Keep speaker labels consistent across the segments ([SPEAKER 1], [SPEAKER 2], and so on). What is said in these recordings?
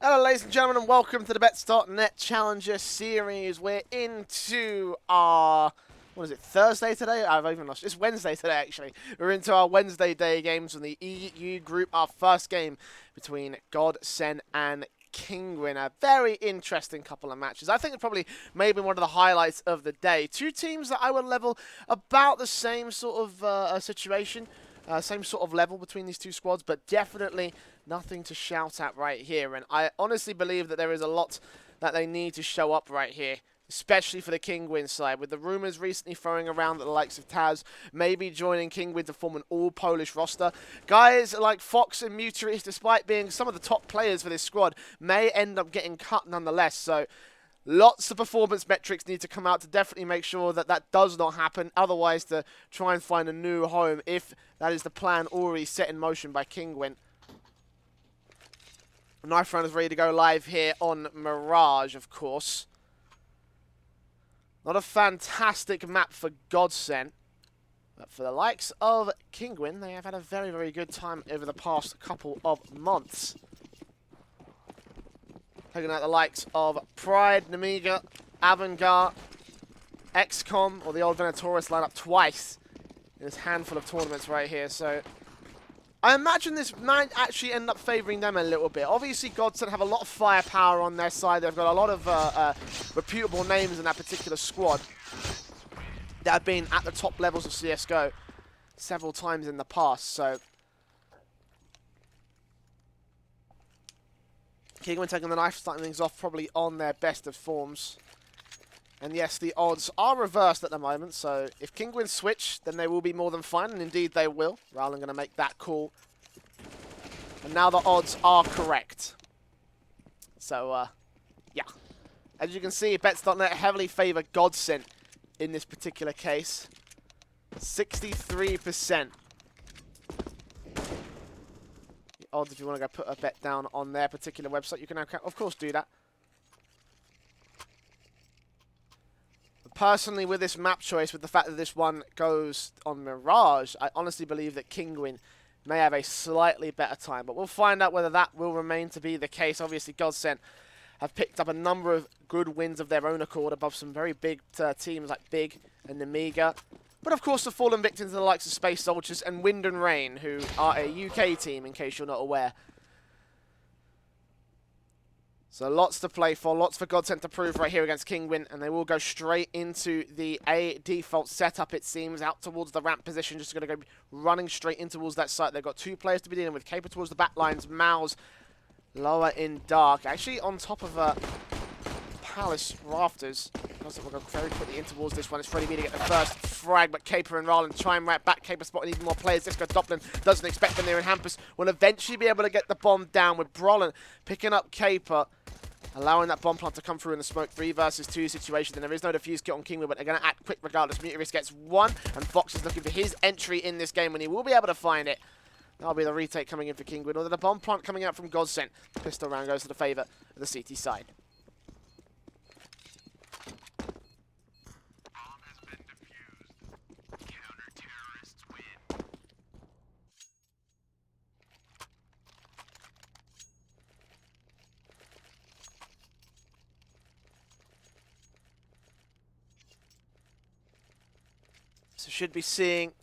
[SPEAKER 1] Hello ladies and gentlemen and welcome to the Bets.net Challenger Series. We're into our, what is it, Thursday today? I've even lost, it's Wednesday today actually. We're into our Wednesday day games from the EU group, our first game between GODSENT and Kinguin. A very interesting couple of matches. I think it's probably maybe one of the highlights of the day. Two teams that I would level about the same sort of situation. Same sort of level between these two squads, but definitely nothing to shout at right here. And I honestly believe that there is a lot that they need to show up right here, especially for the Kinguin side, with the rumours recently throwing around that the likes of Taz may be joining Kinguin to form an all-Polish roster. Guys like Fox and Muturis, despite being some of the top players for this squad, may end up getting cut nonetheless. So lots of performance metrics need to come out to definitely make sure that that does not happen. Otherwise, to try and find a new home if that is the plan already set in motion by Kinguin. Knife Round is ready to go live here on Mirage, of course. Not a fantastic map for GODSENT, but for the likes of Kinguin, they have had a very, very good time over the past couple of months. Taking out the likes of Pride, Namiga, Avantgarde, XCOM, or the old Venatoris lineup twice in this handful of tournaments right here. So I imagine this might actually end up favouring them a little bit. Obviously, GODSENT have a lot of firepower on their side. They've got a lot of reputable names in that particular squad that have been at the top levels of CSGO several times in the past. So Kinguin taking the knife, starting things off probably on their best of forms. And yes, the odds are reversed at the moment, so if Kinguin switch, then they will be more than fine, and indeed they will. Rowland going to make that call. And now the odds are correct. So, yeah. As you can see, Bets.net heavily favour GODSENT in this particular case. 63%. The odds, if you want to go put a bet down on their particular website, you can, of course, do that. Personally, with this map choice, with the fact that this one goes on Mirage, I honestly believe that Kinguin may have a slightly better time. But we'll find out whether that will remain to be the case. Obviously, GODSENT have picked up a number of good wins of their own accord above some very big teams like Big and Namiga. But of course, the fallen victims of the likes of Space Soldiers and Wind and Rain, who are a UK team, in case you're not aware. So lots to play for, lots for GODSENT to prove right here against Kinguin, and they will go straight into the A default setup, it seems, out towards the ramp position, just going to go running straight in towards that site. They've got two players to be dealing with, Caper towards the back lines, Mouse lower in dark, actually on top of Palace rafters. We'll go very quickly in towards this one. It's Freddie B to get the first frag, but Caper and Rowland trying right back. Caper spotting even more players. Disco Doplin doesn't expect them there, and Hampus will eventually be able to get the bomb down with Brolin picking up Caper, allowing that bomb plant to come through in the smoke. 3 versus 2 situation, and there is no defuse kit on Kinguin, but they're going to act quick regardless. Muturis gets one, and Fox is looking for his entry in this game, and he will be able to find it. That'll be the retake coming in for Kinguin, although the bomb plant coming out from GODSENT. Pistol round goes to the favour of the CT side. So should be seeing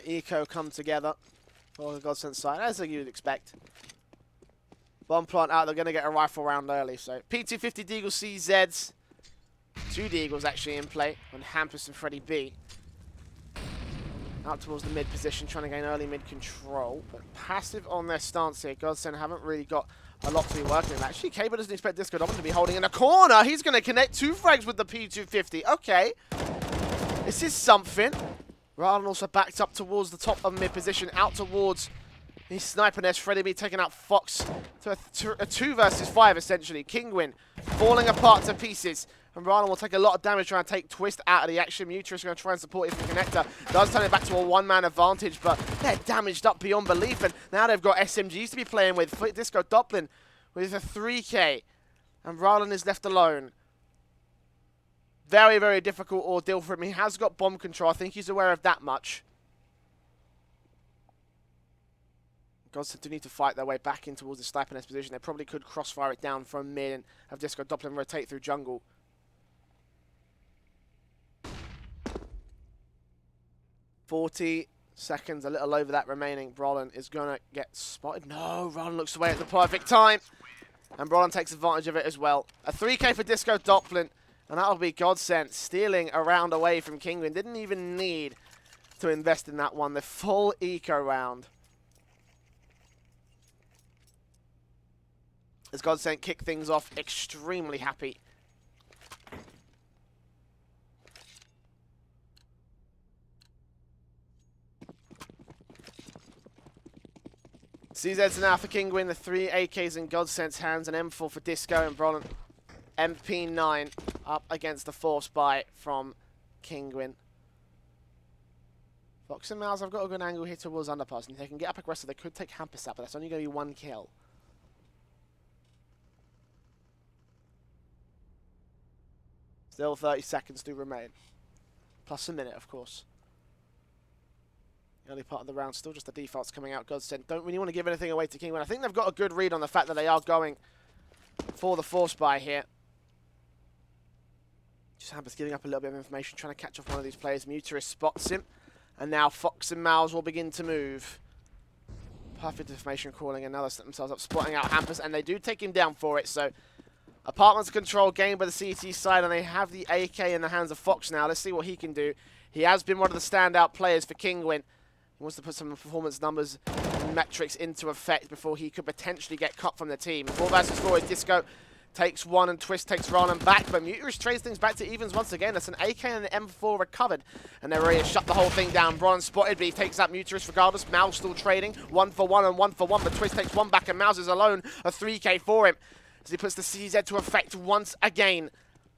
[SPEAKER 1] Eco come together for the GODSENT side, as you'd expect. Bomb plant out, they're going to get a rifle round early. So P250 Deagle CZs, 2 Deagles actually in play on Hampus and Freddie B. Out towards the mid position, trying to gain early mid control. But passive on their stance here. GODSENT haven't really got a lot to be working with. Actually, Cable doesn't expect Disco Dominant to be holding in the corner. He's going to connect 2 frags with the P250. Okay. This is something. Rowland also backed up towards the top of mid position, out towards the sniper nest. Freddie B taking out Fox to a 2 versus 5, essentially. Kinguin falling apart to pieces. And Rowland will take a lot of damage trying to take Twist out of the action. Muturis going to try and support his connector. Does turn it back to a 1-man advantage, but they're damaged up beyond belief. And now they've got SMGs to be playing with. Disco Doplin with a 3K. And Rowland is left alone. Very, very difficult ordeal for him. He has got bomb control. I think he's aware of that much. GODSENT do need to fight their way back in towards the sniper nest position. They probably could crossfire it down from mid and have Disco Doppler rotate through jungle. "40 seconds, a little over that remaining. Brolin is going to get spotted. No, Ron looks away at the perfect time. And Brolin takes advantage of it as well. A 3K for Disco Doppler, and that'll be GODSENT stealing a round away from Kinguin. Didn't even need to invest in that one. The full eco round. As GODSENT kick things off, extremely happy. CZ's now for Kinguin, the 3 AKs in GODSENT's hands, an M4 for Disco and Brolin. MP9 up against the force buy from Kinguin. Fox and Mouse have got a good angle here towards underpass, and if they can get up aggressive, they could take Hampus out, but that's only going to be 1 kill. Still 30 seconds do remain. Plus a minute, of course. The early part of the round, still just the defaults coming out. GODSENT don't really want to give anything away to Kinguin. I think they've got a good read on the fact that they are going for the force buy here. Just Hampus giving up a little bit of information, trying to catch off one of these players. Muterus spots him. And now Fox and Mouse will begin to move. Perfect information calling, and now they set themselves up, spotting out Hampus, and they do take him down for it. So, Apartments control gained by the CT side, and they have the AK in the hands of Fox now. Let's see what he can do. He has been one of the standout players for Kinguin. He wants to put some performance numbers and metrics into effect before he could potentially get cut from the team. 4 versus 4 is Disco. Takes one and Twist takes Ronan back, but Muterus trades things back to evens once again. That's an AK and an M4 recovered, and they're ready to shut the whole thing down. Ronan spotted, but he takes out Muterus regardless. Mouse still trading, 1 for 1 and 1 for 1, but Twist takes one back, and Mouse is alone. A 3K for him as he puts the CZ to effect once again.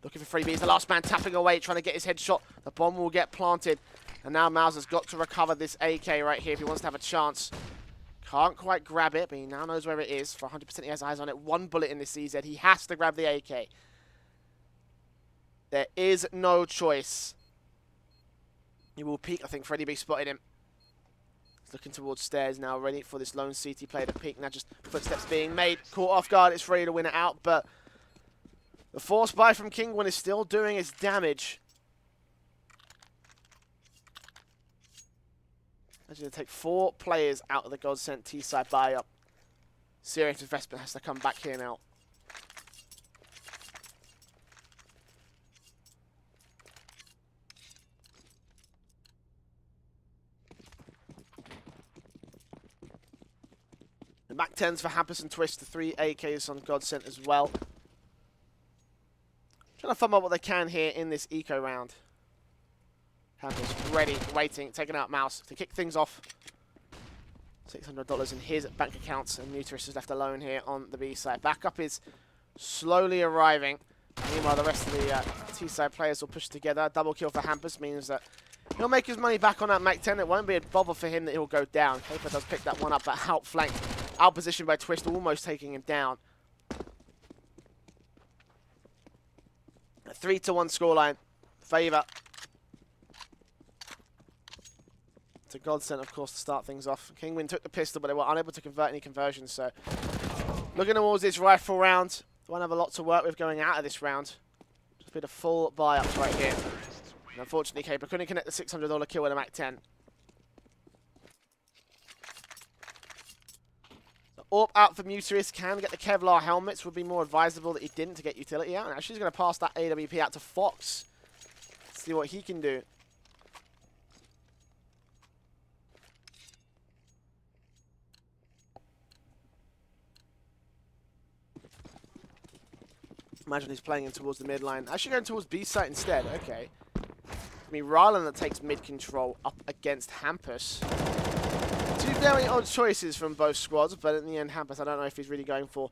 [SPEAKER 1] Looking for freebies, the last man tapping away, trying to get his headshot. The bomb will get planted, and now Mouse has got to recover this AK right here if he wants to have a chance. Can't quite grab it, but he now knows where it is. For 100% he has eyes on it. 1 bullet in the CZ. He has to grab the AK. There is no choice. He will peek. I think Freddy B spotted him. He's looking towards stairs now, ready for this lone CT player to peek. Now just footsteps being made. Caught off guard. It's ready to win it out, but the force buy from Kinguin is still doing its damage. Imagine to take 4 players out of the GODSENT T-side buy-up. Serious investment has to come back here now. The Mac 10s for Hampus and Twist, the 3 AKs on GODSENT as well. Trying to thumb up what they can here in this eco round. Hampus ready, waiting, taking out Mouse to kick things off. $600 in his bank accounts, and Muterus is left alone here on the B side. Backup is slowly arriving. Meanwhile, the rest of the T side players will push together. Double kill for Hampus means that he'll make his money back on that Mac 10. It won't be a bother for him that he'll go down. Paper does pick that one up, but outflanked, outpositioned by Twist, almost taking him down. A 3-1 scoreline. Favor to GODSENT, of course, to start things off. Kinguin took the pistol, but they were unable to convert any conversions, so looking towards this rifle round. They won't have a lot to work with going out of this round. Just be the full buy-ups right here. And unfortunately, Caper couldn't connect the $600 kill with a Mac 10. The AWP out for Muterus can get the Kevlar helmets. Would be more advisable that he didn't to get utility out. And actually, he's going to pass that AWP out to Fox. Let's see what he can do. Imagine he's playing in towards the midline. Actually going towards B site instead. Okay. I mean, Rylan that takes mid control up against Hampus. 2 very odd choices from both squads, but in the end, Hampus, I don't know if he's really going for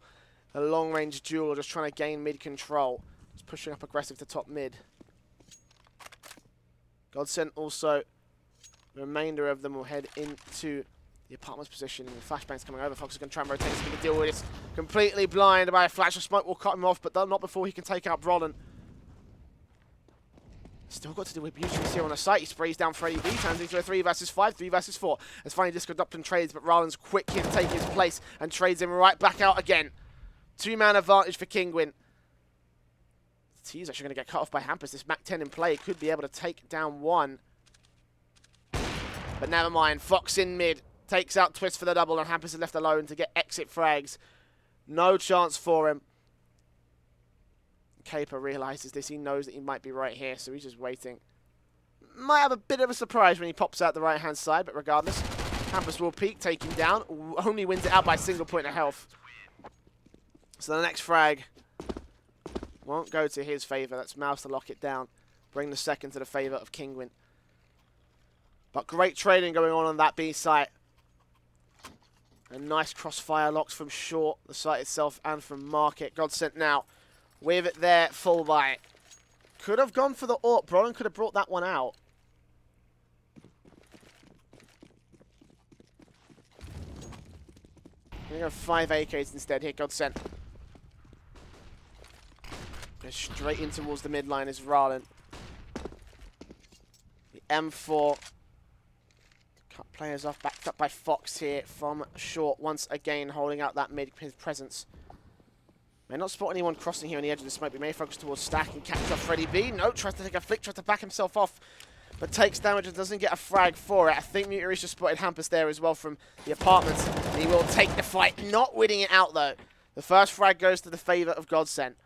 [SPEAKER 1] a long-range duel or just trying to gain mid control. Just pushing up aggressive to top mid. GODSENT also, the remainder of them will head into the apartment's position. The flashbang's coming over. Fox is going to try and rotate. He's going to deal with this. Completely blind by a flash of smoke. Will cut him off, but not before he can take out Brolin. Still got to deal with Beauty here on the site. He sprays down Freddy B, turns into a 3 versus 5, 3 versus 4. As finally Disco Duplin trades, but Ryland's quick here to take his place and trades him right back out again. 2-man advantage for Kinguin. He's actually going to get cut off by Hampus. This Mac 10 in play could be able to take down one. But never mind. Fox in mid. Takes out Twist for the double, and Hampus is left alone to get exit frags. No chance for him. Caper realises this. He knows that he might be right here, so he's just waiting. Might have a bit of a surprise when he pops out the right-hand side, but regardless, Hampus will peek, take him down. Only wins it out by a single point of health. So the next frag won't go to his favour. That's Mouse to lock it down. Bring the second to the favour of Kinguin. But great trading going on that B site. And nice crossfire locks from Short, the site itself, and from Market. GODSENT now with their full buy. Could have gone for the AWP. Brolin could have brought that one out. I'm going to go 5 AKs instead here, GODSENT. Goes straight in towards the midline is Ryland. The M4. Cut players off, backed up by Fox here from Short, once again holding out that mid presence. May not spot anyone crossing here on the edge of the smoke. We may focus towards Stack and catch off Freddy B. No, tries to take a flick, tries to back himself off, but takes damage and doesn't get a frag for it. I think Mutarisha spotted Hampus there as well from the apartments. And he will take the fight, not winning it out though. The first frag goes to the favour of GODSENT.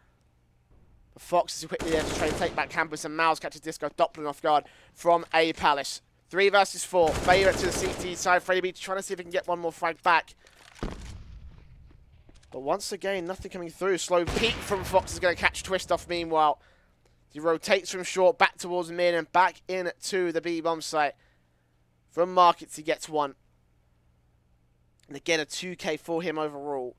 [SPEAKER 1] But Fox is quickly there to try and take back Hampus, and Mouse catches Disco Doppler off guard from A Palace. 3 versus 4. Favourite to the CT side. Freddy B trying to see if he can get one more frag back. But once again, nothing coming through. Slow peek from Fox is going to catch Twist off meanwhile. He rotates from Short back towards mid and back in to the B-bomb site. From Markets, he gets one. And again, a 2K for him overall.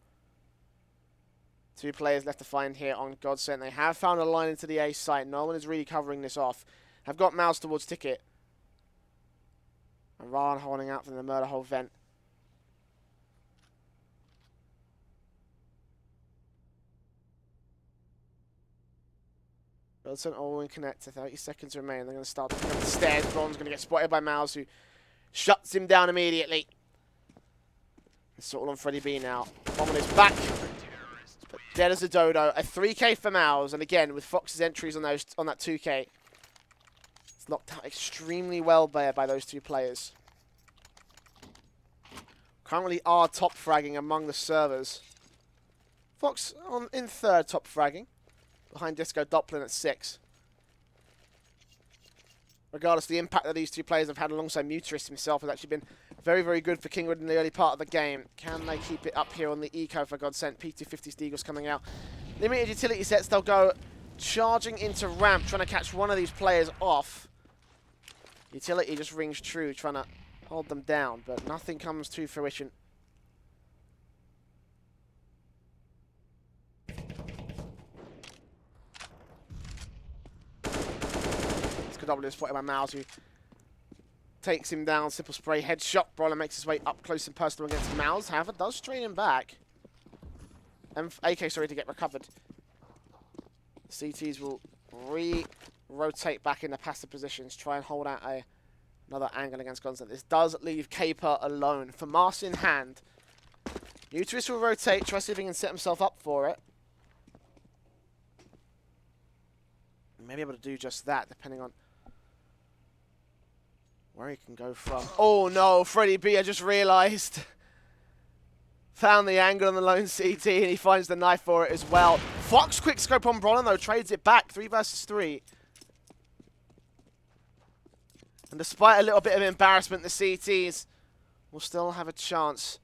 [SPEAKER 1] 2 players left to find here on GODSENT. They have found a line into the A site. No one is really covering this off. Have got Mouse towards Ticket. And Ryan holding out from the murder hole vent. GODSENT all in connect. 30 seconds remain. They're going to start to come up the stairs. Bron's going to get spotted by Mouse, who shuts him down immediately. It's all on Freddy B now. Bomb on his back. But dead as a dodo. A 3K for Mouse. And again, with Fox's entries on that 2K. It's locked out extremely well there by those 2 players. Currently are top fragging among the servers. Fox in 3rd top fragging. Behind Disco Doplin at 6. Regardless, the impact that these 2 players have had alongside Mutarist himself has actually been very, very good for Kinguin in the early part of the game. Can they keep it up here on the eco for GODSENT? P250 Steagles coming out. Limited utility sets, they'll go charging into ramp, trying to catch one of these players off. Utility just rings true, trying to hold them down, but nothing comes to fruition. Double is spotted by Mouse, who takes him down. Simple spray, headshot. Brawler makes his way up close and personal against Mouse. However, does strain him back. And AK, sorry, to get recovered. CTs will re-rotate back into passive positions, try and hold out another angle against GODSENT. This does leave Caper alone. For Mars in hand. Mutarist will rotate, try to see if he can set himself up for it. Maybe able to do just that, depending on where he can go from. Oh no, Freddy B, I just realised. Found the angle on the lone CT and he finds the knife for it as well. Fox quick scope on Bronn though, trades it back. 3 versus 3. And despite a little bit of embarrassment, the CTs will still have a chance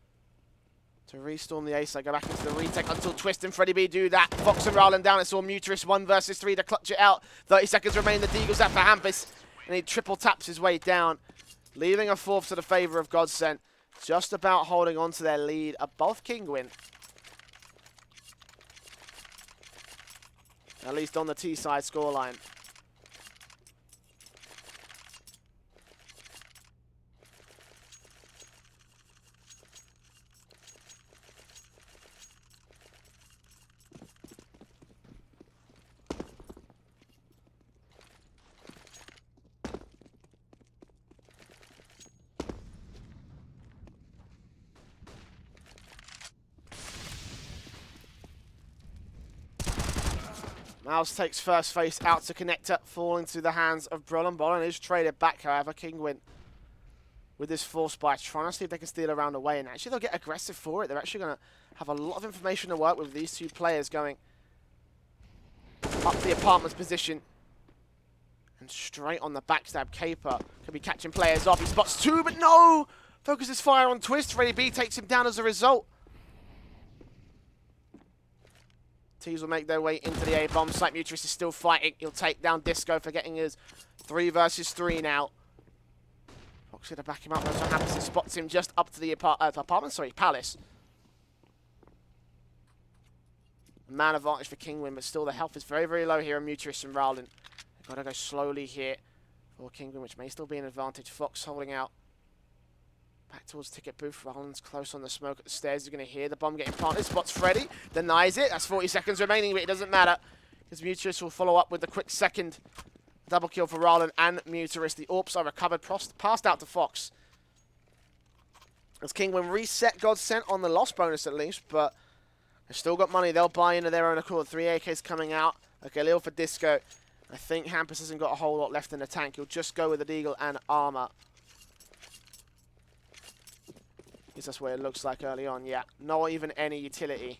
[SPEAKER 1] to restorm the ace. I go back into the retake until Twist and Freddy B do that. Fox and Rowland down. It's all Mutarist 1 versus 3 to clutch it out. 30 seconds remain. The Deagle's out for Hampus. And he triple taps his way down, leaving a 4th to the favour of GODSENT. Just about holding on to their lead above Kinguin. At least on the T-side scoreline. Mouse takes first face out to Connector, falling to the hands of Brolin. Brolin is traded back, however. Kinguin with this force buy, trying to see if they can steal around away. And actually, they'll get aggressive for it. They're actually going to have a lot of information to work with these two players going up the apartment's position. And straight on the backstab, Caper could be catching players off. He spots two, but no! Focuses fire on Twist. Freddy B takes him down as a result. Tees will make their way into the A-bomb site. Mutuous is still fighting. He'll take down Disco for getting his 3 versus 3 now. Fox going to back him up. That's what happens. He spots him just up to the Palace. Man advantage for Kinguin, but still the health is very, very low here on Mutuous and Rowland. Got to go slowly here for Kinguin, which may still be an advantage. Fox holding out. Back towards ticket booth. Rowland's close on the smoke at the stairs. He's going to hear the bomb getting planted. Spots Freddy. Denies it. That's 40 seconds remaining, but it doesn't matter. Because Mutuous will follow up with the quick second. Double kill for Rowland and Mutuous. The AWPs are recovered. Passed out to Fox. As Kinguin reset GODSENT on the loss bonus at least, but they've still got money. They'll buy into their own accord. 3 AKs coming out. Okay, Lil for Disco. I think Hampus hasn't got a whole lot left in the tank. He'll just go with the Deagle and armor. At least that's what it looks like early on, yeah. Not even any utility.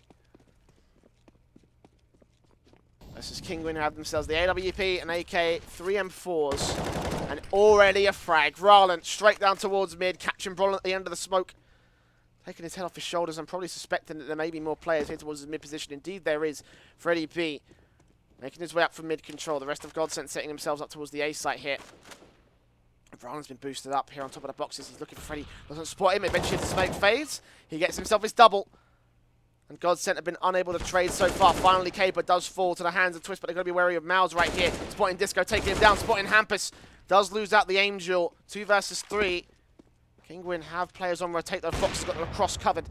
[SPEAKER 1] This is Kinguin who have themselves the AWP, an AK, 3 M4s, and already a frag. Rowland straight down towards mid, catching Brolin at the end of the smoke. Taking his head off his shoulders and probably suspecting that there may be more players here towards his mid position. Indeed there is. Freddy B making his way up from mid-control. The rest of GODSENT setting themselves up towards the A site here. Rowland's been boosted up here on top of the boxes. He's looking for Freddy. Doesn't support him. Eventually the smoke fades. He gets himself his double. And GODSENT have been unable to trade so far. Finally, Caper does fall to the hands of Twist, but they've got to be wary of Mouse right here. Spotting Disco, taking him down. Spotting Hampus. Does lose out the Angel. 2 versus 3. Kinguin have players on rotate, though. Fox has got the cross covered.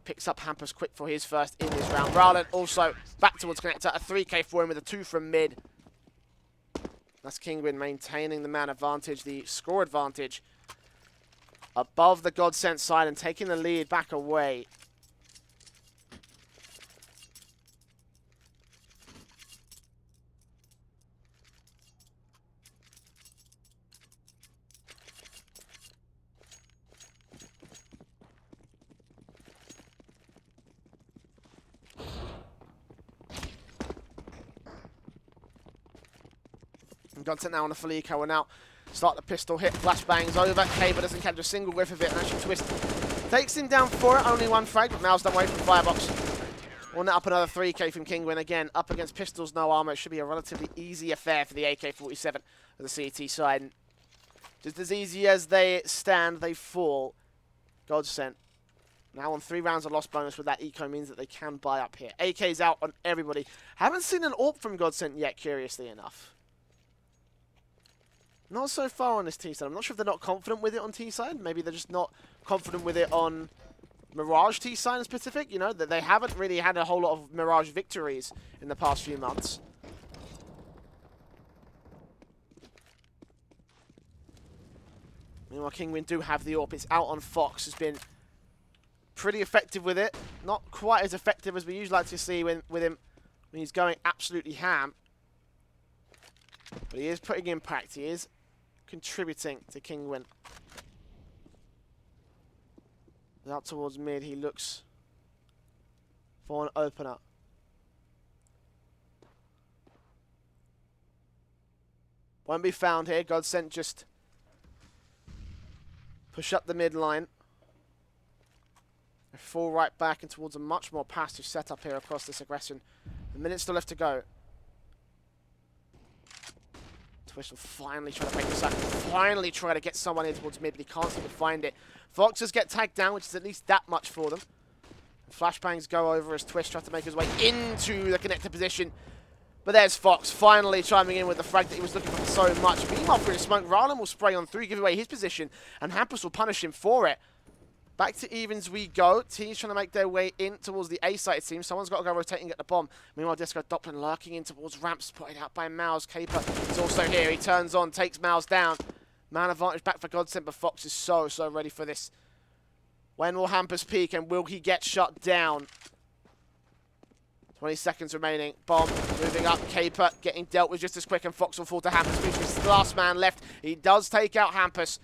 [SPEAKER 1] Picks up Hampus quick for his first in this round. Rowland also back towards Connector. A 3K for him with a 2 from mid. That's Kinguin maintaining the man advantage, the score advantage above the GODSENT side and taking the lead back away. GODSENT now on the Felico and now start the pistol hit. Flashbangs over. Caber doesn't catch a single whiff of it. And actually Twist takes him down for it. Only 1 frag, but Mal's done away from Firebox. We'll net up another 3K from Kinguin again. Up against pistols, no armor. It should be a relatively easy affair for the AK-47 of the CT side. And just as easy as they stand, they fall. GODSENT now on 3 rounds of loss bonus with that eco means that they can buy up here. AK's out on everybody. Haven't seen an AWP from GODSENT yet, curiously enough. Not so far on this T side. I'm not sure if they're not confident with it on T side. Maybe they're just not confident with it on Mirage T side in specific. You know, that they haven't really had a whole lot of Mirage victories in the past few months. Meanwhile, Kinguin do have the AWP. It's out on Fox. Has been pretty effective with it. Not quite as effective as we usually like to see with him when he's going absolutely ham. But he is putting impact. He is contributing to Kinguin. Out towards mid, he looks for an opener. Won't be found here. GODSENT just push up the mid line. They fall right back and towards a much more passive setup here across this aggression. A minute still left to go. Twist will finally try to make the sack. Finally try to get someone in towards mid, but he can't seem to find it. Foxes get tagged down, which is at least that much for them. Flashbangs go over as Twist tries to make his way into the connector position. But there's Fox finally chiming in with the frag that he was looking for so much. Meanwhile, through the smoke, Rowland will spray on through, give away his position, and Hampus will punish him for it. Back to evens we go. Teams trying to make their way in towards the A site, it seems. Someone's got to go rotating at the bomb. Meanwhile, Disco Doppler lurking in towards ramp, spotted out by Mouse. Caper is also here. He turns on, takes Mouse down. Man advantage back for GODSENT, but Fox is so ready for this. When will Hampus peak, and will he get shut down? 20 seconds remaining. Bomb moving up. Caper getting dealt with just as quick, and Fox will fall to Hampus. He's the last man left. He does take out Hampus,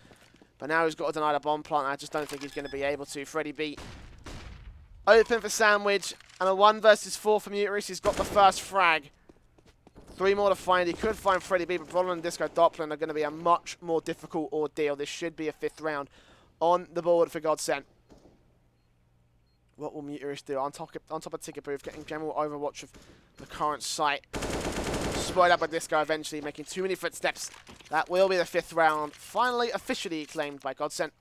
[SPEAKER 1] but now he's got to deny the bomb plant. I just don't think he's going to be able to. Freddie B open for Sandwich, and a 1 versus 4 from Uterus. He's got the first frag. 3 more to find. He could find Freddie B, but Bronlund and Disco Doppler are going to be a much more difficult ordeal. This should be a 5th round on the board for GODSENT. What will Muterus do? On top of Ticket Booth, getting general overwatch of the current site. Spoiled up by Disco eventually, making too many footsteps. That will be the 5th round, finally officially claimed by GODSENT.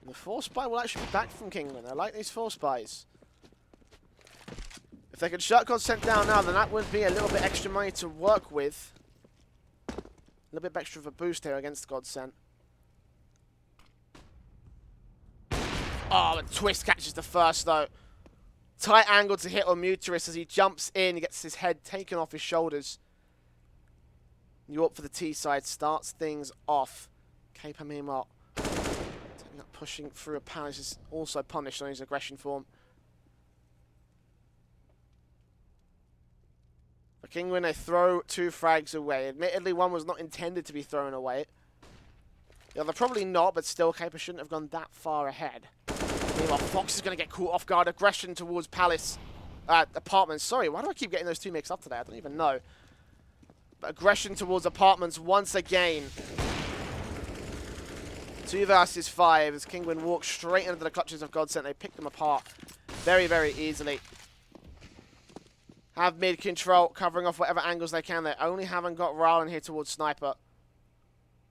[SPEAKER 1] The 4 spy will actually be back from Kinguin. I like these 4 spies. If they could shut GODSENT down now, then that would be a little bit extra money to work with. A little bit extra of a boost here against GODSENT. Oh, but Twist catches the first, though. Tight angle to hit on Muterus as he jumps in. He gets his head taken off his shoulders. York for the T side starts things off. Caper meanwhile pushing through a palace is also punished on his aggression form. For Kinguin, they throw 2 frags away. Admittedly, one was not intended to be thrown away. The other probably not, but still, Caper shouldn't have gone that far ahead. Meanwhile, Fox is going to get caught off guard. Aggression towards Palace. Apartments. Sorry, why do I keep getting those 2 mixed up today? I don't even know. But aggression towards Apartments once again. 2 versus 5 as Kinguin walks straight into the clutches of GODSENT. They pick them apart very, very easily. Have mid control, covering off whatever angles they can. They only haven't got Rowland here towards Sniper.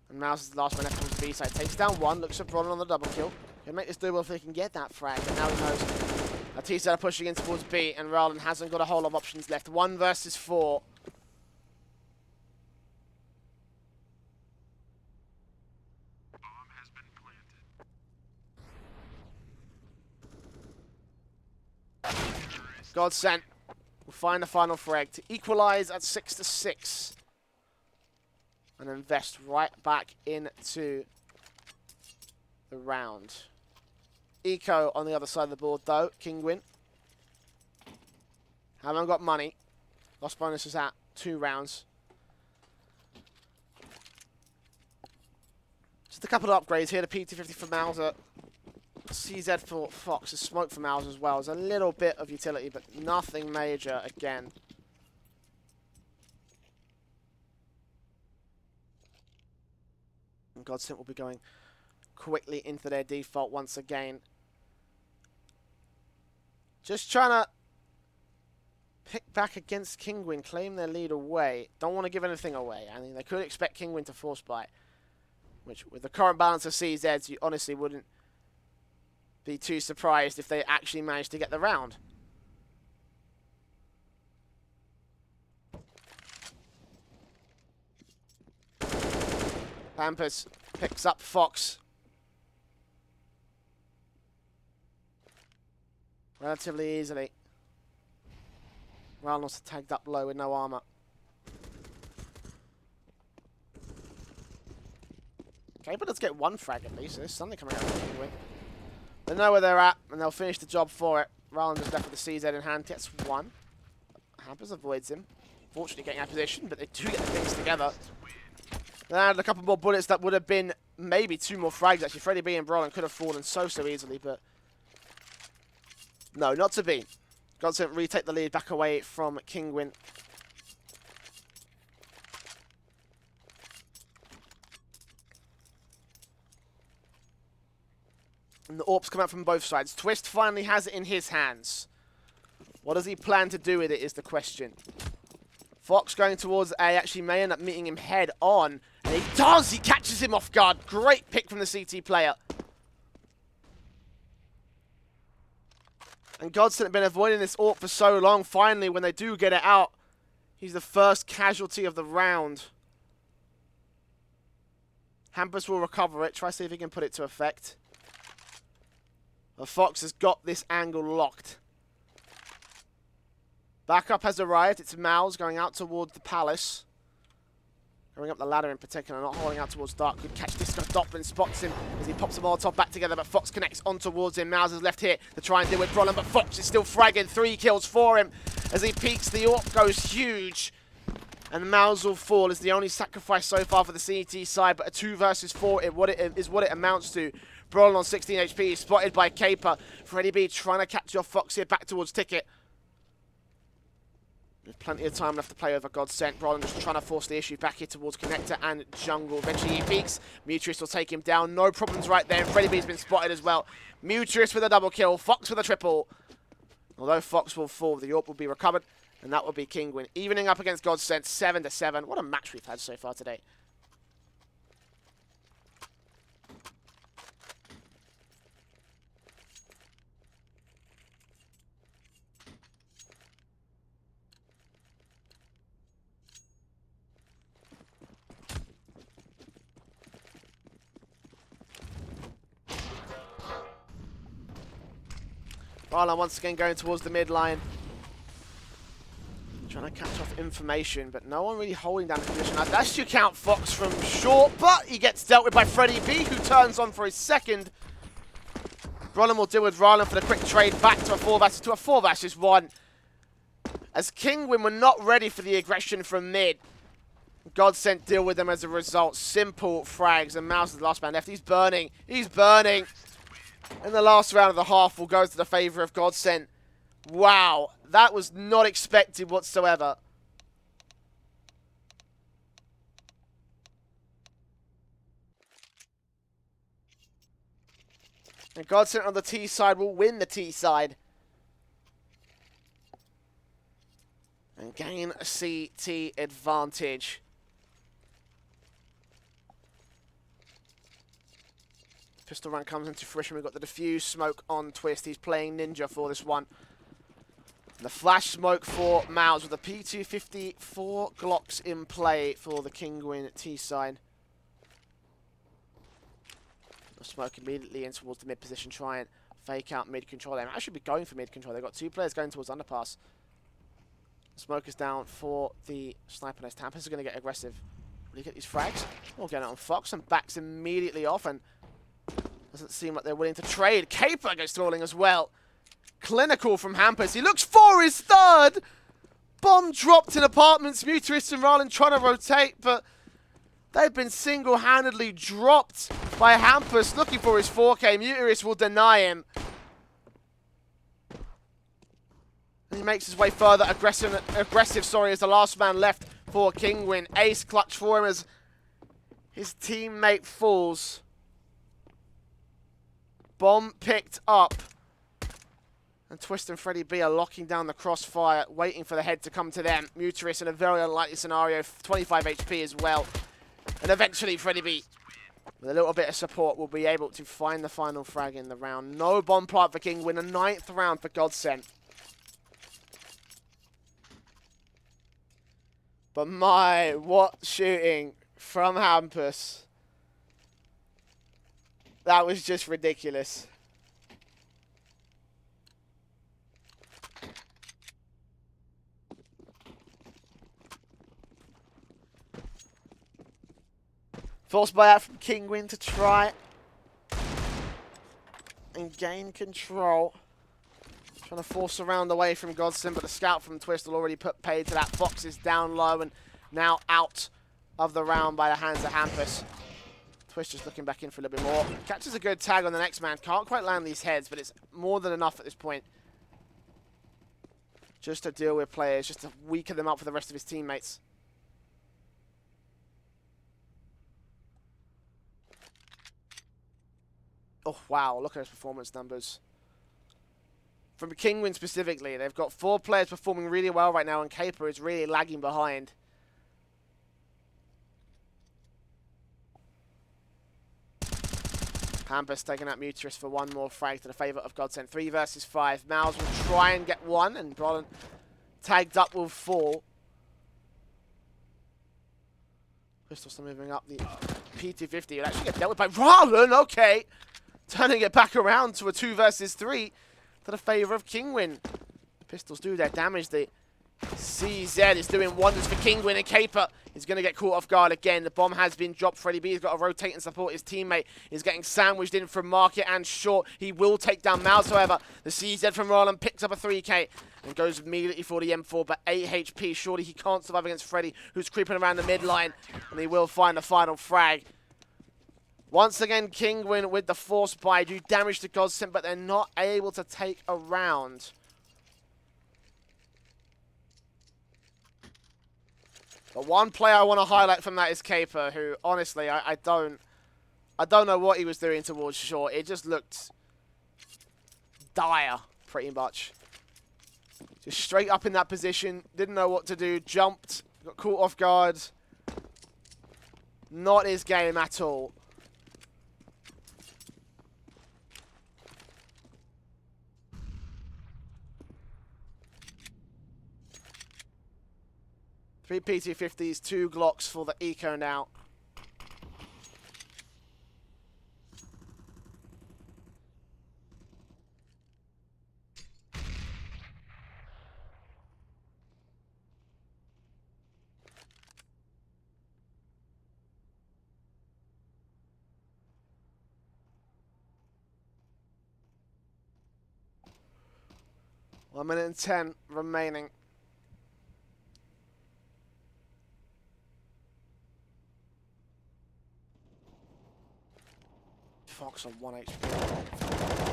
[SPEAKER 1] And Mouse is the last man left on the B side. Takes down 1, looks at Bronlund on the double kill. Can make this doable if they can get that frag. And now he knows a T side are pushing in towards B, and Rowland hasn't got a whole lot of options left. 1 versus 4. GODSENT will find the final frag to equalize at 6-6 and invest right back into the round. Eco on the other side of the board, though. Kinguin haven't got money. Lost bonus is at 2 rounds. Just a couple of upgrades here. The PT50 for Mauser. CZ for Fox, a smoke for Mauser as well. There's a little bit of utility, but nothing major again. And GODSENT will be going quickly into their default once again. Just trying to pick back against Kinguin, claim their lead away. Don't want to give anything away. I mean, they could expect Kinguin to force buy, which with the current balance of CZs, you honestly wouldn't be too surprised if they actually managed to get the round. Pampers picks up Fox. Relatively easily. Reynolds tagged up low with no armor. Okay, but let's get 1 frag at least. There's something coming out of Kinguin. They know where they're at, and they'll finish the job for it. Rowland is left with the CZ in hand. Gets 1. Hampers avoids him. Fortunately getting out of position, but they do get the things together. They had a couple more bullets that would have been maybe 2 more frags, actually. Freddie B and Bronlund could have fallen so easily, but no, not to be. GODSENT retake the lead back away from Kinguin. And the AWPs come out from both sides. Twist finally has it in his hands. What does he plan to do with it is the question. Fox going towards A actually may end up meeting him head on. And he does! He catches him off guard. Great pick from the CT player. And GODSENT have been avoiding this AWP for so long. Finally, when they do get it out, he's the first casualty of the round. Hampus will recover it. Try to see if he can put it to effect. But Fox has got this angle locked. Backup has arrived. It's Mouse going out towards the Palace. Going up the ladder in particular, not holding out towards Dark. Good catch. Disco Doplin spots him as he pops the Molotov back together, but Fox connects on towards him. Mouse is left here to try and deal with Brolin, but Fox is still fragging. 3 kills for him as he peeks. The AWP goes huge. And Mouse will fall as the only sacrifice so far for the CT side, but a 2 versus 4 is what it amounts to. Brolin on 16 HP, spotted by Caper. Freddy B trying to catch off Fox here back towards Ticket. There's plenty of time left to play over GODSENT. Brolin just trying to force the issue back here towards Connector and Jungle. Eventually he peeks. Mutrius will take him down. No problems right there. And Freddy B's been spotted as well. Mutrius with a double kill. Fox with a triple. Although Fox will fall, the AWP will be recovered. And that will be Kinguin. Evening up against GODSENT, 7-7. What a match we've had so far today. Marlon once again going towards the midline. Trying to catch off information, but no one really holding down the position. That's you count Fox from short, but he gets dealt with by Freddy B, who turns on for his second. Brolin will deal with Rylan for the quick trade back to a 4 versus 1. As Kinguin were not ready for the aggression from mid. GODSENT deal with them as a result. Simple frags, and Mouse is the last man left. He's burning. He's burning. And the last round of the half will go to the favor of GODSENT. Wow, that was not expected whatsoever. And GODSENT on the T side will win the T side. And gain a CT advantage. Pistol run comes into fruition. We've got the diffuse smoke on Twist. He's playing Ninja for this one. And the flash smoke for Mouse with the P250, 4 Glocks in play for the Kinguin T side. The smoke immediately in towards the mid position. Try and fake out mid control. They might actually be going for mid control. They've got 2 players going towards underpass. Smoke is down for the sniper nest. Tampus is going to get aggressive. Will he get these frags? We'll get it on Fox and backs immediately off, and doesn't seem like they're willing to trade. Caper goes stalling as well. Clinical from Hampus. He looks for his 3rd. Bomb dropped in apartments. Mutrius and Rylan trying to rotate, but they've been single-handedly dropped by Hampus looking for his 4K. Mutrius will deny him. And he makes his way further. Aggressive, as the last man left for Kinguin. Ace clutch for him as his teammate falls. Bomb picked up. And Twist and Freddy B are locking down the crossfire, waiting for the head to come to them. Mutrius in a very unlikely scenario, 25 HP as well. And eventually Freddy B, with a little bit of support, will be able to find the final frag in the round. No bomb plant for Kinguin, a 9th round for GODSENT. But my, what shooting from Hampus. That was just ridiculous. Forced buyout from Kinguin to try and gain control. Trying to force a round away from GODSENT, but the scout from Twist will already put paid to that. Fox is down low and now out of the round by the hands of Hampus. Twist just looking back in for a little bit more. Catches a good tag on the next man. Can't quite land these heads, but it's more than enough at this point. Just to deal with players, just to weaken them up for the rest of his teammates. Oh, wow. Look at his performance numbers. From Kinguin specifically, they've got 4 players performing really well right now, and Caper is really lagging behind. Hampus taking out Mutrius for 1 more frag to the favour of GODSENT. 3 versus 5. Mouse will try and get 1, and Brolin tagged up will fall. Pistol still moving up. The P250 will actually get dealt with by Rylan. Okay. turning it back around to a 2 versus 3 to the favour of Kinguin. Pistols do their damage. The CZ is doing wonders for Kinguin, and Caper is going to get caught off guard again. The bomb has been dropped. Freddie B has got to rotate and support his teammate. He's getting sandwiched in from Market and Short. He will take down Mouse, however. The CZ from Roland picks up a 3k and goes immediately for the M4, but 8 HP. Surely he can't survive against Freddie, who's creeping around the midline, and he will find the final frag. Once again, Kinguin with the force buy do damage to GODSENT, but they're not able to take a round. But one player I want to highlight from that is Caper, who honestly I don't know what he was doing towards Short. It just looked dire, pretty much. Just straight up in that position, didn't know what to do, jumped, got caught off guard. Not his game at all. Three PT50s, 2 Glocks for the Eco now. One minute and 10 remaining. Fox on 1 HP.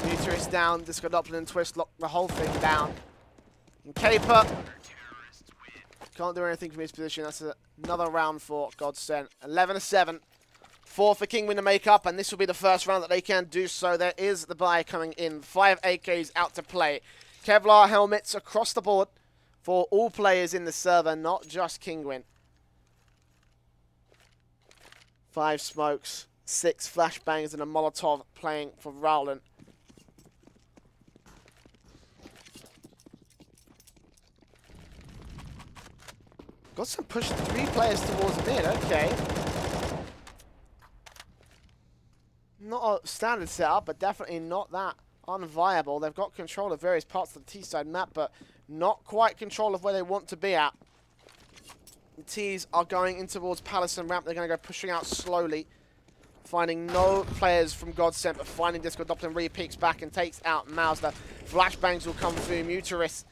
[SPEAKER 1] Muter is down. Disco Doppler and Twist lock the whole thing down. And Caper can't do anything from his position. That's another round for GODSENT. 11-7. 4 for Kinguin to make up, and this will be the first round that they can do so. There is the buy coming in. 5 AKs out to play. Kevlar helmets across the board for all players in the server, not just Kinguin. 5 smokes, 6 flashbangs, and a Molotov playing for Rowland. Got some push 3 players towards mid, okay. Not a standard setup, but definitely not that unviable. They've got control of various parts of the T-side map, but not quite control of where they want to be at. The T's are going in towards Palace and Ramp. They're going to go pushing out slowly, finding no players from GODSENT, but finding Disco Doppler re-peeks back and takes out Mauser. Flashbangs will come through. Muteris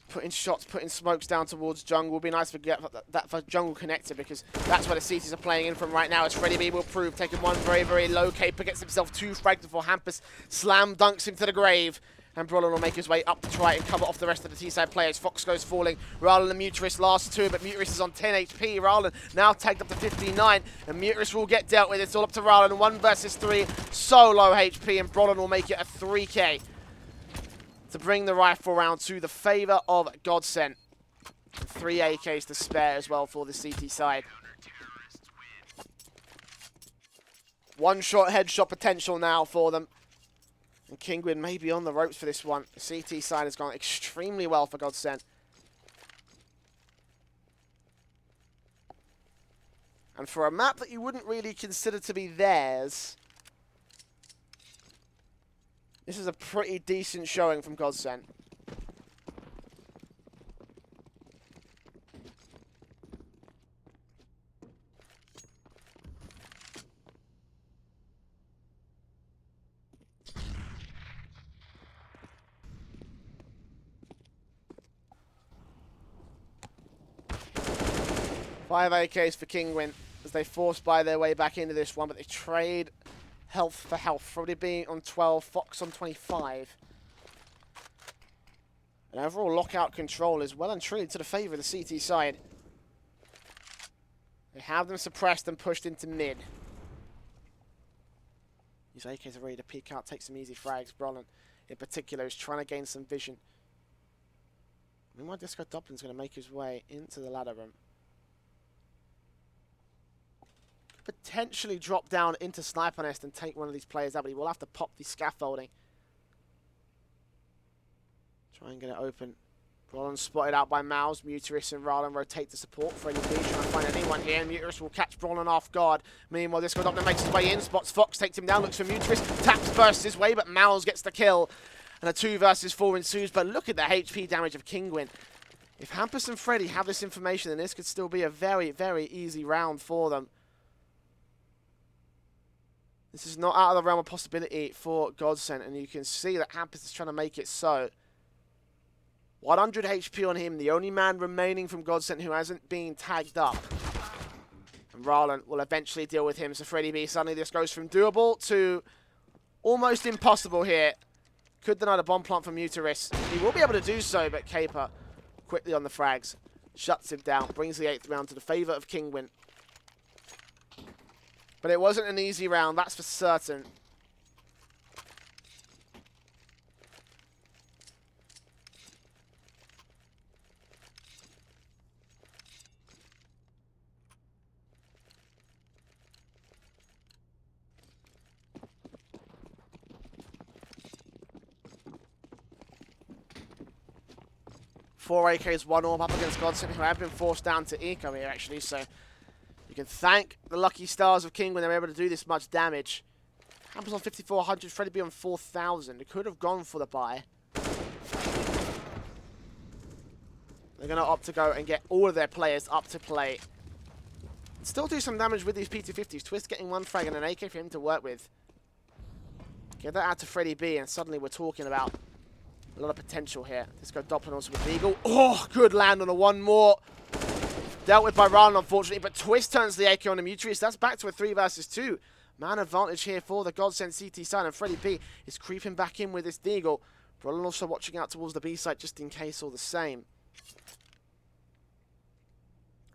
[SPEAKER 1] putting shots, putting smokes down towards Jungle. Would be nice to get that for Jungle connector, because that's where the CTs are playing in from right now, as Freddie B will prove. Taking one very, very low. Caper gets himself 2 frags before Hampus slam dunks him to the grave. And Brolin will make his way up to try and cover off the rest of the T-side players. Fox goes falling. Rowland and Muteris last 2, but Muteris is on 10 HP. Rowland now tagged up to 59, and Muteris will get dealt with. It's all up to Rowland. 1 versus 3, so low HP, and Brolin will make it a 3k to bring the rifle round to the favour of GODSENT. 3 AKs to spare as well for the CT side. 1 shot headshot potential now for them. And Kinguin may be on the ropes for this one. The CT side has gone extremely well for GODSENT. And for a map that you wouldn't really consider to be theirs, this is a pretty decent showing from GODSENT. Five AKs for Kinguin as they force buy their way back into this one, but they trade health for health. Freddie B on 12, Fox on 25. And overall lockout control is well and truly to the favour of the CT side. They have them suppressed and pushed into mid. These AKs are ready to peek out, take some easy frags. Brolin, in particular, is trying to gain some vision. Meanwhile, Disco Doppler's going to make his way into the ladder room. Potentially drop down into Sniper Nest and take one of these players out, but he will have to pop the scaffolding. Try and get it open. Brolin spotted out by Mouse. Muteris and Rallen rotate to support. Freddy B trying to find anyone here. And Muteris will catch Brolin off guard. Meanwhile, this Doppler makes his way in. Spots Fox, takes him down, looks for Muteris. Taps bursts his way, but Mouse gets the kill. And a 2 versus 4 ensues. But look at the HP damage of Kinguin. If Hampus and Freddy have this information, then this could still be a very, very easy round for them. This is not out of the realm of possibility for GODSENT. And you can see that Hampus is trying to make it so. 100 HP on him, the only man remaining from GODSENT who hasn't been tagged up. And Rallen will eventually deal with him. So Freddy B, suddenly this goes from doable to almost impossible here. Could deny the bomb plant from Muteris. He will be able to do so, but Caper quickly on the frags. Shuts him down, brings the 8th round to the favour of Kinguin. But it wasn't an easy round, that's for certain. 4 AKs, 1 orb up against GODSENT, who have been forced down to eco here, actually. So you can thank the lucky stars of King when they were able to do this much damage. Hampus on 5,400, Freddy B on 4,000. It could have gone for the buy. They're going to opt to go and get all of their players up to play. Still do some damage with these P250s. Twist getting 1 frag and an AK for him to work with. Get that out to Freddy B, and suddenly we're talking about a lot of potential here. Let's go Doppler also with Eagle. Oh, good land on a 1 more. Dealt with by Rallen, unfortunately, but Twist turns the AK on the Muteris. That's back to a 3 versus 2. Man advantage here for the GODSENT CT side, and Freddy B is creeping back in with this Deagle. Brolin also watching out towards the B side just in case all the same.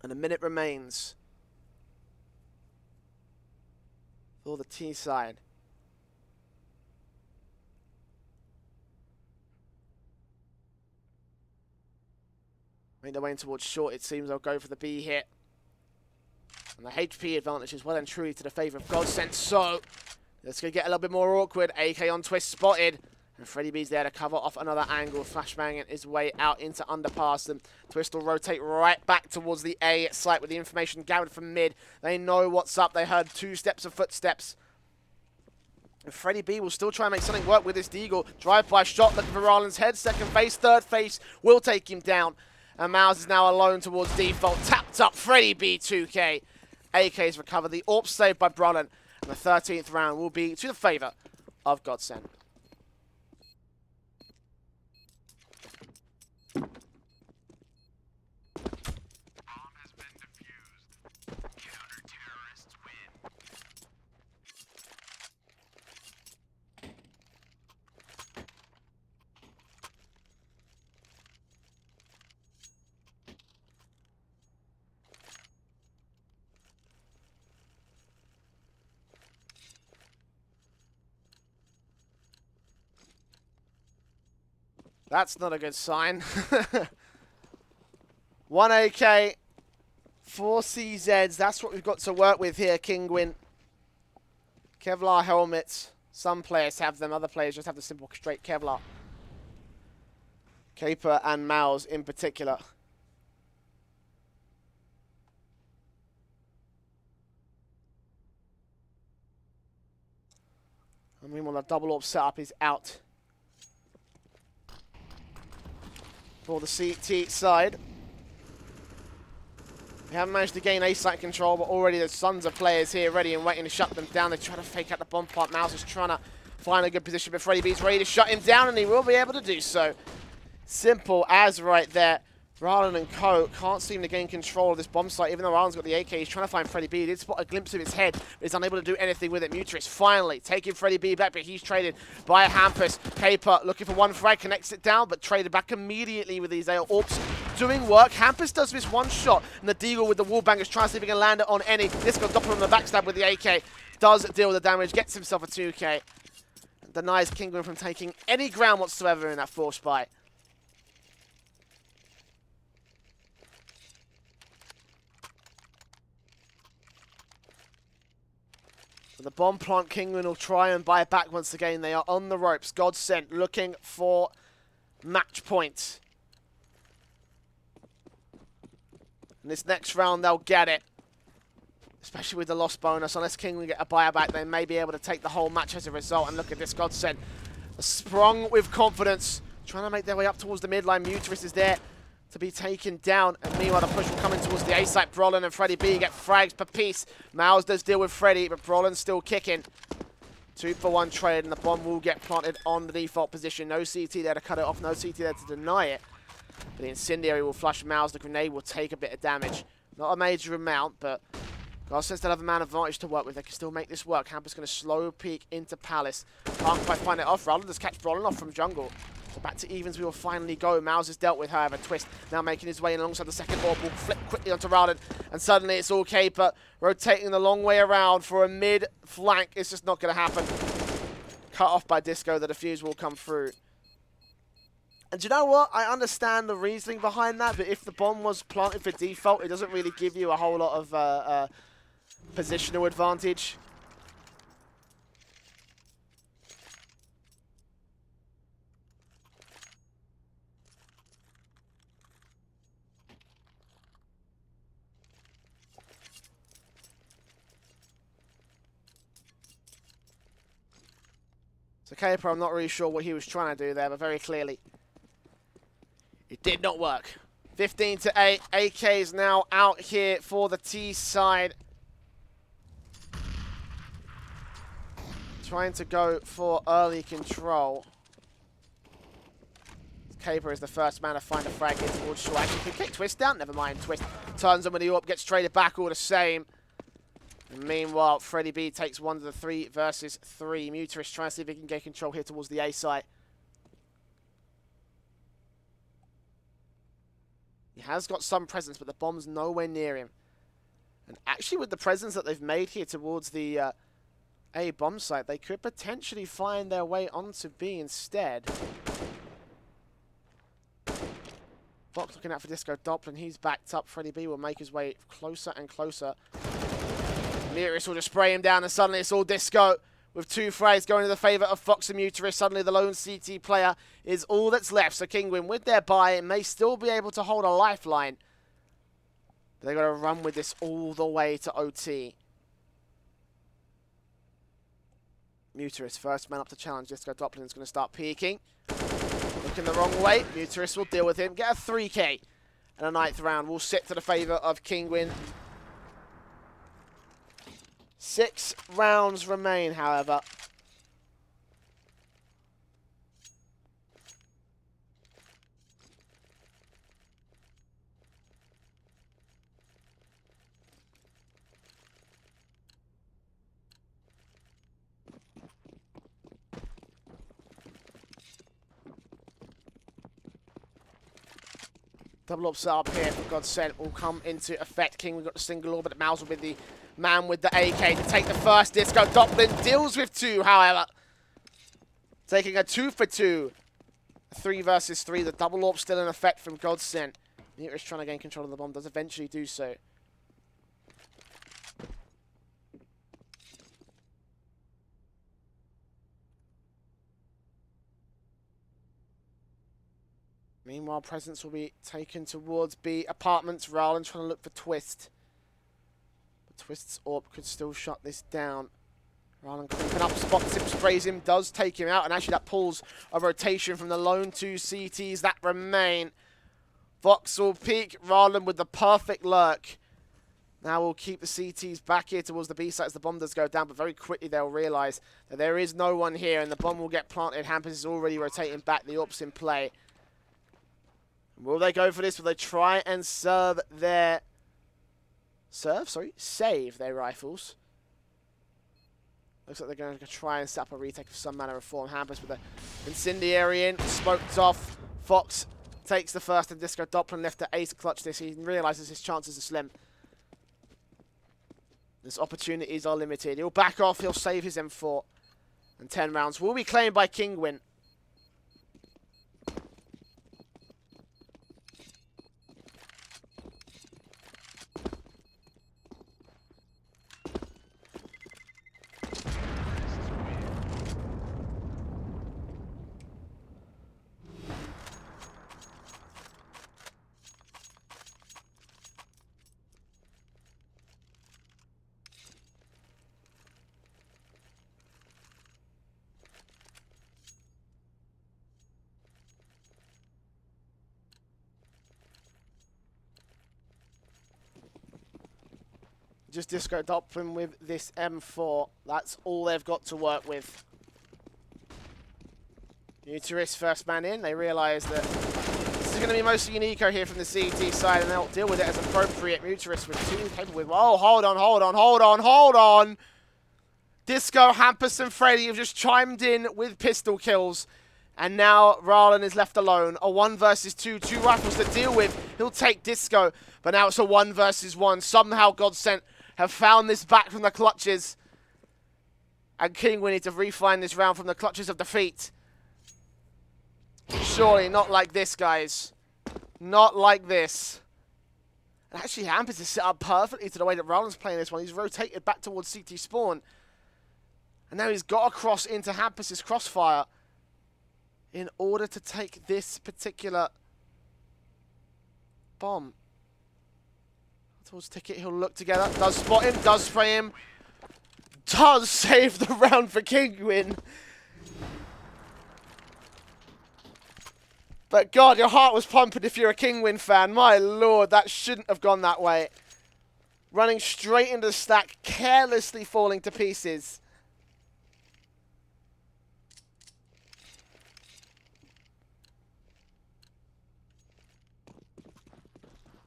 [SPEAKER 1] And a minute remains for the T side. Make their way in towards short, it seems they'll go for the B hit. And the HP advantage is well and truly to the favour of GODSENT, so it's going to get a little bit more awkward. AK on Twist spotted, and Freddy B's there to cover off another angle, flashbanging his way out into underpass, and Twist will rotate right back towards the A site with the information gathered from mid. They know what's up, they heard 2 steps of footsteps. And Freddy B will still try and make something work with this Deagle. Drive-by shot looking for Rallen's head, second phase, third phase will take him down. And Mouse is now alone towards default. Tapped up Freddy B 2K. AK's recovered. The AWP saved by Brolin. And the 13th round will be to the favour of GODSENT. That's not a good sign. 1 AK, 4 CZs. That's what we've got to work with here, Kinguin. Kevlar helmets. Some players have them. Other players just have the simple straight Kevlar. Caper and Mouse in particular. And meanwhile, the double AWP setup is out for the CT side. They haven't managed to gain A site control, but already there's tons of players here ready and waiting to shut them down. They try to fake out the bomb plant. Mouse is trying to find a good position, but Freddy B's ready to shut him down, and he will be able to do so. Simple as right there. Rallen and co can't seem to gain control of this bomb site, even though Rallen's got the AK. He's trying to find Freddy B. He did spot a glimpse of his head, but he's unable to do anything with it. Muteris finally taking Freddy B back, but he's traded by Hampus. Caper looking for 1 frag, connects it down, but traded back immediately with these AWPs doing work. Hampus does miss 1 shot, and the Deagle with the wallbangers trying to see if he can land it on any. This got Doppler on the backstab with the AK. Does deal with the damage, gets himself a 2K. Denies Kinguin from taking any ground whatsoever in that force buy. The bomb plant, Kinguin will try and buy it back once again. They are on the ropes. GODSENT looking for match point. And this next round, they'll get it. Especially with the loss bonus. Unless Kinguin get a buyback, they may be able to take the whole match as a result. And look at this GODSENT. Sprung with confidence. Trying to make their way up towards the midline. Muteris is there to be taken down. And meanwhile, the push will come in towards the A site. Brolin and Freddy B get frags per piece. Mouse does deal with Freddy, but Brolin's still kicking. 2-for-1 trade, and the bomb will get planted on the default position. No CT there to cut it off. No CT there to deny it. But the Incendiary will flush Mouse. The grenade will take a bit of damage. Not a major amount, but GODSENT still have a man advantage to work with. They can still make this work. Hamper's going to slow peek into Palace. Can't quite find it off. Roland does catch Brolin off from jungle. So back to evens we will finally go. Mouse is dealt with, however. Twist now making his way in alongside the second orb. Will flip quickly onto Roland. And suddenly it's all Caper rotating the long way around for a mid flank. It's just not going to happen. Cut off by Disco. The defuse will come through. And do you know what? I understand the reasoning behind that, but if the bomb was planted for default, it doesn't really give you a whole lot of positional advantage. So Caper, I'm not really sure what he was trying to do there, but very clearly it did not work. 15-8. AK is now out here for the T side. Trying to go for early control. Caper is the first man to find a frag in towards short. Actually, can kick Twist down. Never mind. Twist turns on with the AWP, gets traded back all the same. And meanwhile, Freddy B takes 1 to the 3 versus 3. Muteris trying to see if he can get control here towards the A site. He has got some presence, but the bomb's nowhere near him. And actually, with the presence that they've made here towards the A bomb site, they could potentially find their way onto B instead. Fox looking out for Disco Doppler. He's backed up. Freddy B will make his way closer and closer. Muteris will just spray him down, and suddenly it's all Disco with 2 frags going in the favour of Fox and Muteris. Suddenly the lone CT player is all that's left. So Kinguin, with their buy, may still be able to hold a lifeline. But they've got to run with this all the way to OT. Muteris, first man up to challenge. Disco Doppler is going to start peeking. Looking the wrong way. Muteris will deal with him. Get a 3K. And a 9th round will sit to the favour of Kinguin. 6 rounds remain, however. Double up setup here for GODSENT will come into effect. King, we've got the single orbit. Mouse will be the man with the AK to take the first. Disco Doppler deals with 2, however. Taking a 2 for 2. 3 versus 3. The double orb still in effect from GODSENT. Muteris trying to gain control of the bomb. Does eventually do so. Meanwhile, presence will be taken towards B apartments. Roland trying to look for Twist. But Twist's AWP could still shut this down. Roland creeping up, spots him, sprays him, does take him out. And actually that pulls a rotation from the lone 2 CTs that remain. Fox will peek. Roland with the perfect lurk. Now we'll keep the CTs back here towards the B site as the bomb does go down. But very quickly they'll realise that there is no one here. And the bomb will get planted. Hampers is already rotating back. The AWP's in play. Will they go for this? Will they try and save their rifles? Looks like they're going to try and set up a retake of some manner of form. Hampers with the Incendiary in, smoked off. Fox takes the first, and Disco Doppler left to ace to clutch this. He realises his chances are slim. His opportunities are limited. He'll back off. He'll save his M4. And 10 rounds will be claimed by Kinguin. Just Disco Doppler with this M4. That's all they've got to work with. Uterus first man in. They realise that this is going to be mostly Unico here from the CT side, and they'll deal with it as appropriate. Uterus with two capable with... Oh, hold on. Disco, Hampus, and Freddy have just chimed in with pistol kills. And now Rallen is left alone. A 1 versus 2. 2 rifles to deal with. He'll take Disco. But now it's a 1 versus 1. Somehow GODSENT have found this back from the clutches. And Kinguin need to refine this round from the clutches of defeat. Surely not like this, guys. Not like this. And actually, Hampus is set up perfectly to the way that Rallen's playing this one. He's rotated back towards CT spawn. And now he's got across into Hampus's crossfire in order to take this particular bomb. Towards Ticket, he'll look together. Does spot him, does spray him. Does save the round for Kinguin. But God, your heart was pumping if you're a Kinguin fan. My lord, that shouldn't have gone that way. Running straight into the stack, carelessly falling to pieces.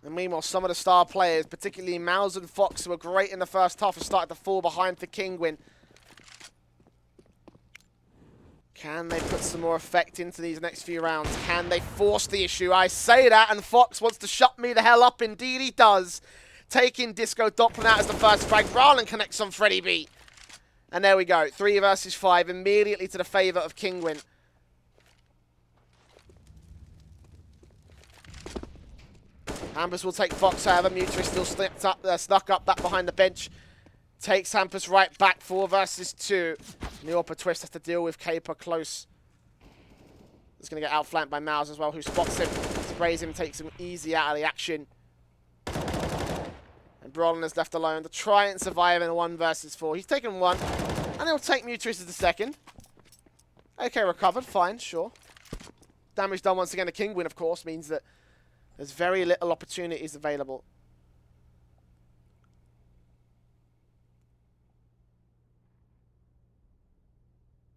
[SPEAKER 1] And meanwhile, some of the star players, particularly Mouse and Fox, who were great in the first half, have started to fall behind for Kinguin. Can they put some more effect into these next few rounds? Can they force the issue? I say that, and Fox wants to shut me the hell up. Indeed he does. Taking Disco Doppler out as the first frag. Rallen connects on Freddy B. And there we go. 3 versus 5, immediately to the favour of Kinguin. Hampus will take Fox, however. Mutual still snuck up back behind the bench. Takes Hampus right back, 4 versus 2. Neorpa Twist has to deal with Caper close. He's going to get outflanked by Mouse as well, who spots him, sprays him, takes him easy out of the action. And Brolin is left alone to try and survive in a 1 versus 4. He's taken 1, and he'll take Mutuis as the second. Okay, recovered, fine, sure. Damage done once again to Kinguin, of course, means that there's very little opportunities available.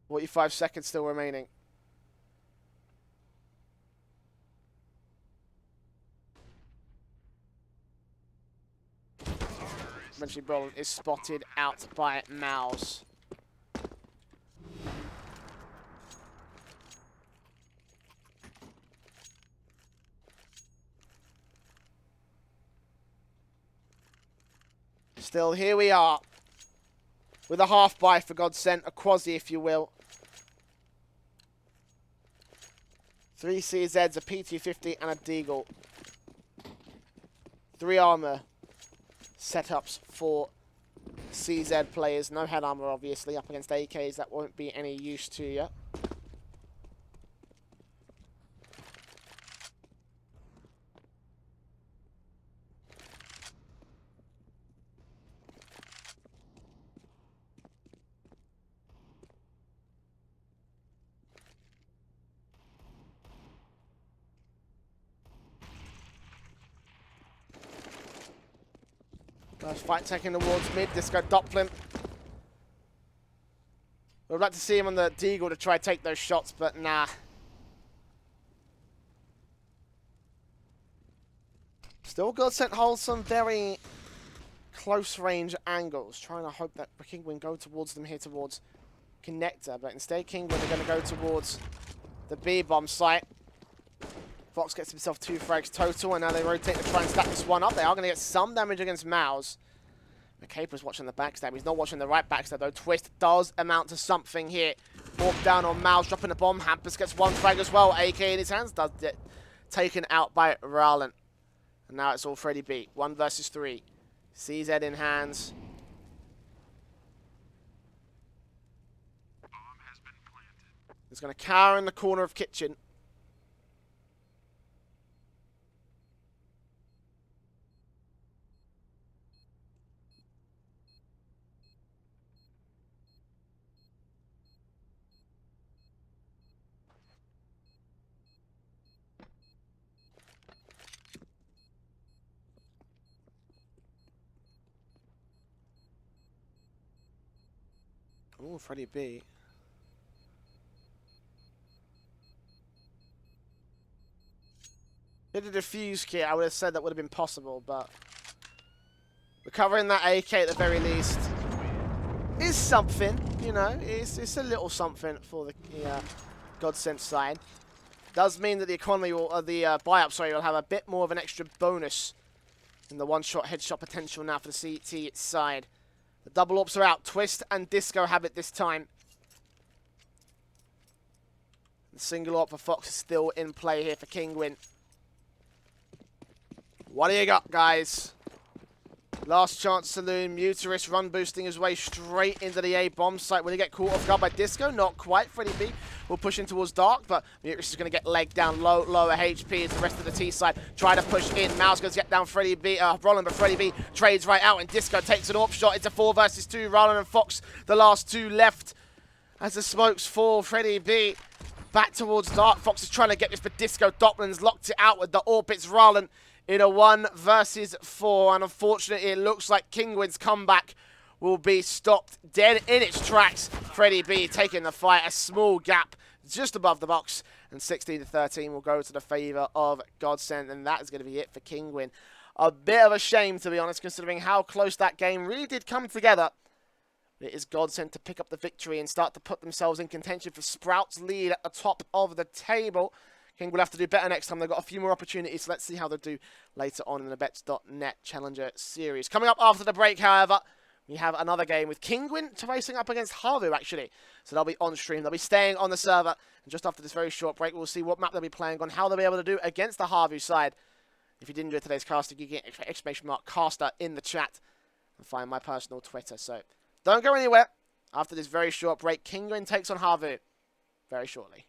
[SPEAKER 1] .45 seconds still remaining. Eventually, Brolin is spotted out by Mouse. Still, here we are. With a half buy for GODSENT, a quasi if you will. 3 CZs, a P250 and a Deagle. 3 armor setups for CZ players. No head armor obviously, up against AKs that won't be any use to you. Nice fight taking towards mid. Disco Doppler. We'd like to see him on the Deagle to try and take those shots, but nah. Still GODSENT holds some very close range angles. Trying to hope that Kinguin go towards them here towards Connector, but instead Kinguin are going to go towards the B-bomb site. Fox gets himself 2 frags total, and now they rotate to try and stack this one up. They are going to get some damage against Mouse. Caper's watching the backstab. He's not watching the right backstab, though. Twist does amount to something here. Walk down on Mouse, dropping the bomb. Hampus gets 1 frag as well. AK in his hands. Does get taken out by Rallen. And now it's all Freddy B. 1 versus 3. CZ in hands. He's going to cower in the corner of kitchen. Oh, Freddie B. Hit a defuse kit, I would have said that would have been possible, but recovering that AK at the very least is something, you know. It's a little something for the GODSENT side. Does mean that the economy will, buy-up, sorry, will have a bit more of an extra bonus in the one-shot headshot potential now for the CT side. The double ops are out. Twist and Disco have it this time. The single op for Fox is still in play here for Kinguin. What do you got, guys? Last chance saloon. Mutarist run boosting his way straight into the A bomb site. Will he get caught off guard by Disco? Not quite. Freddie B will push in towards Dark, but Mutarist is going to get legged down low, lower HP as the rest of the T side try to push in. Mao's going to get down Freddie B, Roland, but Freddie B trades right out, and Disco takes an AWP shot. It's a 4 versus 2. Roland and Fox, the last two left as the smokes fall. Freddie B back towards Dark. Fox is trying to get this, but Disco Doplin's locked it out with the AWP. It's Roland in a 1 versus 4, and unfortunately it looks like Kinguin's comeback will be stopped dead in its tracks. Freddie B taking the fight, a small gap just above the box, and 16-13 will go to the favour of GODSENT, and that is going to be it for Kinguin. A bit of a shame, to be honest, considering how close that game really did come together. It is GODSENT to pick up the victory and start to put themselves in contention for Sprout's lead at the top of the table. King will have to do better next time. They've got a few more opportunities, so let's see how they do later on in the Bets.net Challenger Series. Coming up after the break, however, we have another game with Kinguin racing up against Havu, actually. So they'll be on stream. They'll be staying on the server. And just after this very short break, we'll see what map they'll be playing on, how they'll be able to do against the Havu side. If you didn't do today's caster, you can get exclamation mark caster in the chat and find my personal Twitter. So don't go anywhere. After this very short break, Kinguin takes on Havu very shortly.